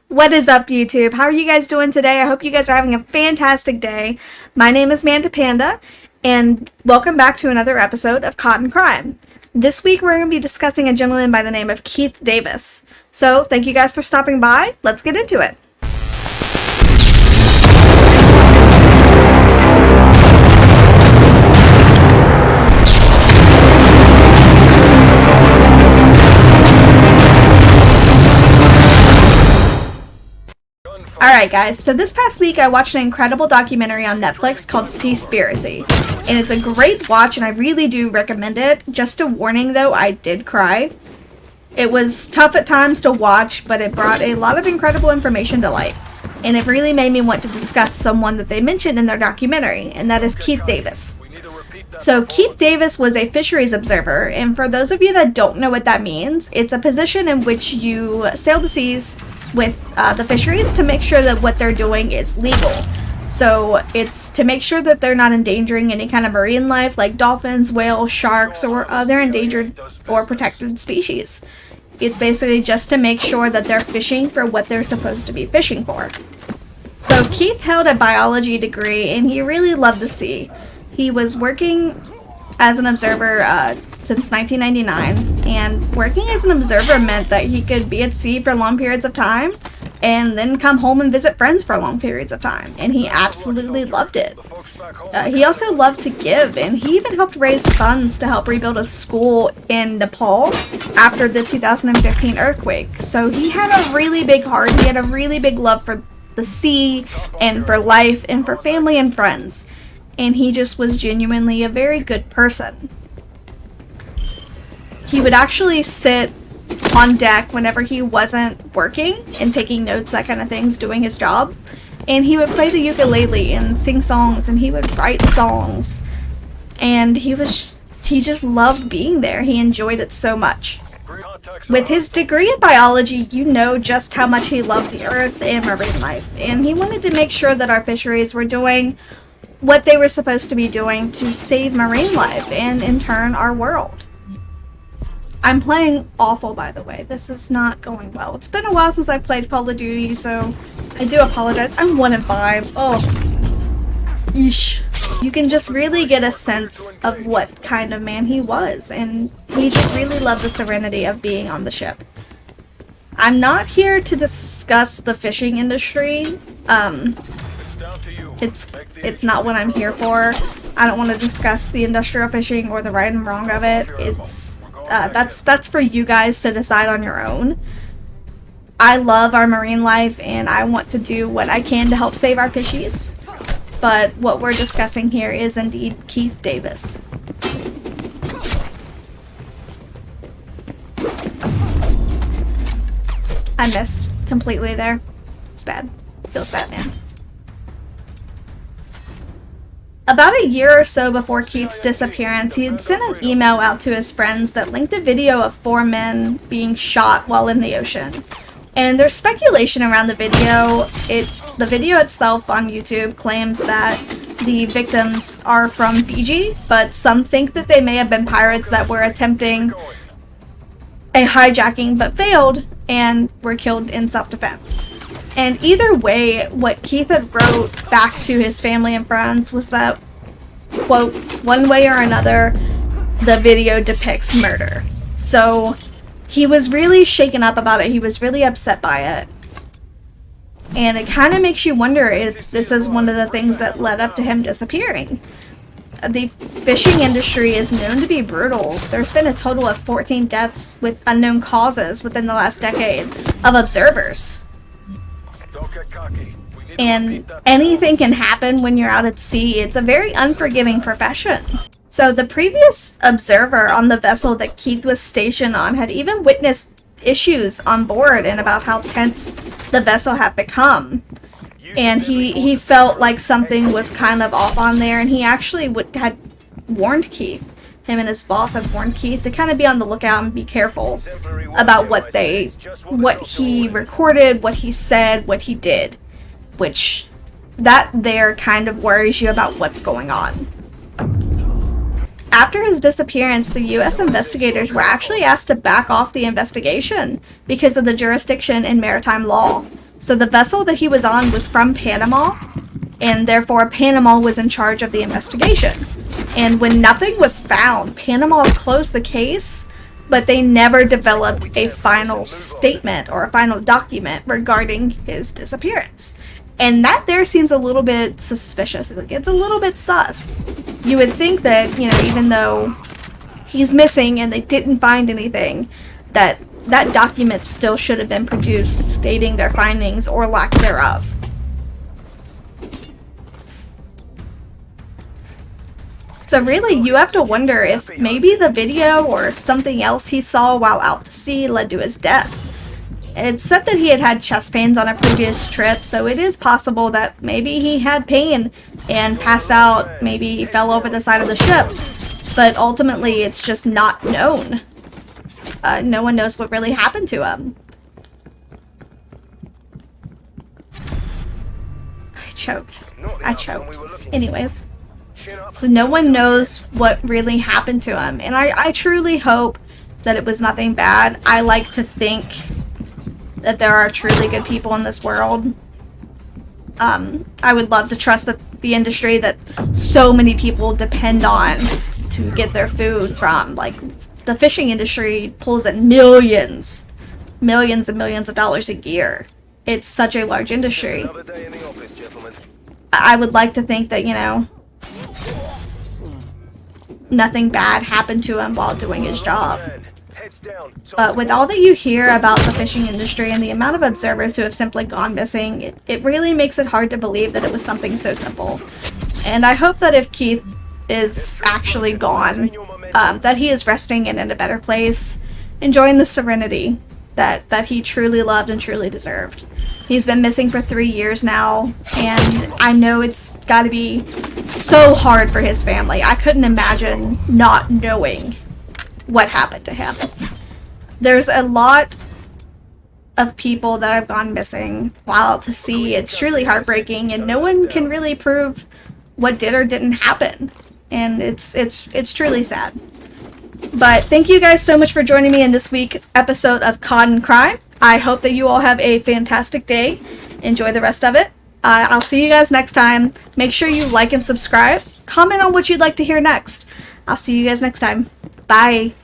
What is up, YouTube? How are you guys doing today? I hope you guys are having a fantastic day. My name is xManduhPanduh, and welcome back to another episode of CoD and Crime. This week we're going to be discussing a gentleman by the name of Keith Davis. So, thank you guys for stopping by. Let's get into it. Alright guys, so this past week I watched an incredible documentary on Netflix called Seaspiracy, and it's a great watch and I really do recommend it. Just a warning though, I did cry. It was tough at times to watch, but it brought a lot of incredible information to light, and it really made me want to discuss someone that they mentioned in their documentary, and that is Keith Davis. So Keith Davis was a fisheries observer, and for those of you that don't know what that means, it's a position in which you sail the seas with the fisheries to make sure that what they're doing is legal. So it's to make sure that they're not endangering any kind of marine life like dolphins, whales, sharks, or other endangered or protected species. It's basically just to make sure that they're fishing for what they're supposed to be fishing for. So Keith held a biology degree and he really loved the sea. He was working as an observer since 1999, and working as an observer meant that he could be at sea for long periods of time and then come home and visit friends for long periods of time, and he absolutely loved it. He also loved to give, and he even helped raise funds to help rebuild a school in Nepal after the 2015 earthquake. So he had a really big heart, he had a really big love for the sea and for life and for family and friends. And he just was genuinely a very good person. He would actually sit on deck whenever he wasn't working and taking notes, that kind of things, doing his job. And he would play the ukulele and sing songs, and he would write songs. And he just loved being there. He enjoyed it so much. With his degree in biology, you know just how much he loved the earth and marine life. And he wanted to make sure that our fisheries were doing what they were supposed to be doing to save marine life and in turn our world. I'm playing awful, by the way. This is not going well. It's been a while since I've played Call of Duty, so I do apologize. I'm 1-5. Oh, yeesh. You can just really get a sense of what kind of man he was, and he just really loved the serenity of being on the ship. I'm not here to discuss the fishing industry. It's not what I'm here for. I don't want to discuss the industrial fishing or the right and wrong of it. It's that's for you guys to decide on your own. I love our marine life and I want to do what I can to help save our fishies. But what we're discussing here is indeed Keith Davis. I missed completely there. It's bad. Feels bad, man. About a year or so before Keith's disappearance, he had sent an email out to his friends that linked a video of 4 men being shot while in the ocean. And there's speculation around the video. The video itself on YouTube claims that the victims are from Fiji, but some think that they may have been pirates that were attempting a hijacking but failed and were killed in self-defense. And either way, what Keith had wrote back to his family and friends was that, quote, one way or another, the video depicts murder. So he was really shaken up about it. He was really upset by it. And it kind of makes you wonder if this is one of the things that led up to him disappearing. The fishing industry is known to be brutal. There's been a total of 14 deaths with unknown causes within the last decade of observers. And anything can happen when you're out at sea. It's a very unforgiving profession. So the previous observer on the vessel that Keith was stationed on had even witnessed issues on board and about how tense the vessel had become. And he felt like something was kind of off on there, and he actually had warned Keith. Him and his boss had warned Keith to kind of be on the lookout and be careful about what he recorded, what he said, what he did. Which, that there kind of worries you about what's going on. After his disappearance, the U.S. investigators were actually asked to back off the investigation because of the jurisdiction in maritime law. So the vessel that he was on was from Panama, and therefore Panama was in charge of the investigation. And when nothing was found, Panama closed the case, but they never developed a final statement or a final document regarding his disappearance. And that there seems a little bit suspicious. It's a little bit sus. You would think that, you know, even though he's missing and they didn't find anything, that that document still should have been produced stating their findings or lack thereof. So really, you have to wonder if maybe the video or something else he saw while out to sea led to his death. It's said that he had had chest pains on a previous trip, so it is possible that maybe he had pain and passed out, maybe he fell over the side of the ship. But ultimately, it's just not known. No one knows what really happened to him. I choked. Anyways. So no one knows what really happened to him. And I truly hope that it was nothing bad. I like to think that there are truly good people in this world. I would love to trust that the industry that so many people depend on to get their food from. Like, the fishing industry pulls in millions and millions of dollars a year. It's such a large industry. I would like to think that, you know, nothing bad happened to him while doing his job. But with all that you hear about the fishing industry and the amount of observers who have simply gone missing, it really makes it hard to believe that it was something so simple. And I hope that if Keith is actually gone, that he is resting and in a better place, enjoying the serenity that he truly loved and truly deserved. He's been missing for 3 years now, and I know it's got to be so hard for his family. I couldn't imagine not knowing what happened to him. There's a lot of people that have gone missing while out to sea. It's truly heartbreaking, and no one can really prove what did or didn't happen. And it's truly sad. But thank you guys so much for joining me in this week's episode of CoD and Crime. I hope that you all have a fantastic day. Enjoy the rest of it. I'll see you guys next time. Make sure you like and subscribe. Comment on what you'd like to hear next. I'll see you guys next time. Bye.